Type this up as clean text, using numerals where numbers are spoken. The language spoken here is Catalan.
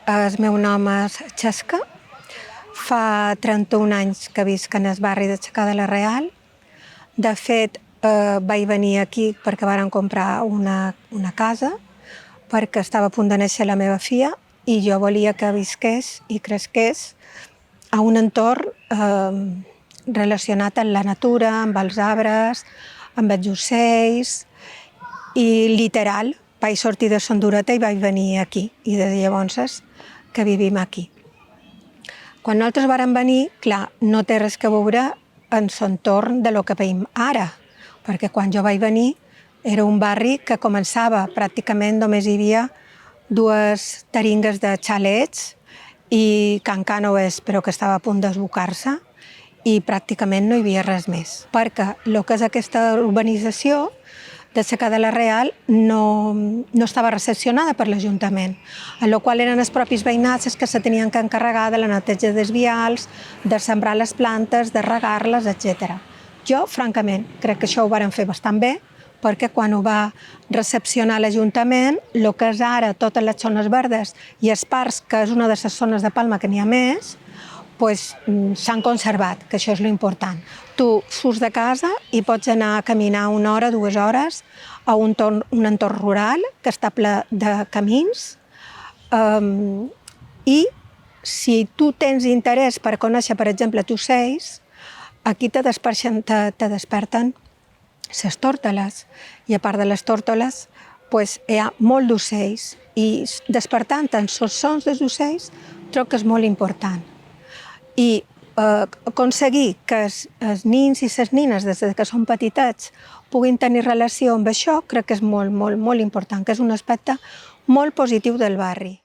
El meu nom és Xesca. Fa 31 anys que visc en el barri de Xacà de la Real. De fet, vaig venir aquí perquè varen comprar una casa, perquè estava a punt de néixer la meva filla i jo volia que visqués i cresqués a un entorn relacionat amb la natura, amb els arbres, amb els ocells, i literal, vaig sortir de Sondureta i vaig venir aquí, i des de llavors que vivim aquí. Quan nosaltres vàrem venir, clar, no té res a veure en l'entorn de lo que veiem ara, perquè quan jo vaig venir era un barri que començava, pràcticament només hi havia 2 taringues de xalets i Can Cànoves, però que estava a punt d'esbocar-se, i pràcticament no hi havia res més. Perquè el que és aquesta urbanització de Xacà de la Real no estava recepcionada per l'Ajuntament, en la qual eren els propis veïnats els que se tenien que encarregar de la neteja dels vials, de sembrar les plantes, de regar-les, etc. Jo, francament, crec que això ho varen fer bastant bé, perquè quan ho va recepcionar l'Ajuntament, el que és ara totes les zones verdes i els parcs, que és una de les zones de Palma que n'hi ha més, s'han conservat, que això és l'important. Tu surts de casa i pots anar a caminar 1 hora, 2 hores a un entorn rural que està ple de camins, i si tu tens interès per conèixer, per exemple, ocells, aquí te desperten les tórtoles, i a part de les tórtoles hi ha molt d'ocells, i despertant els sons dels ocells trobo que és molt important. I aconseguir que els nins i les nines, des que són petitets, puguin tenir relació amb això, crec que és molt, molt, molt important, que és un aspecte molt positiu del barri.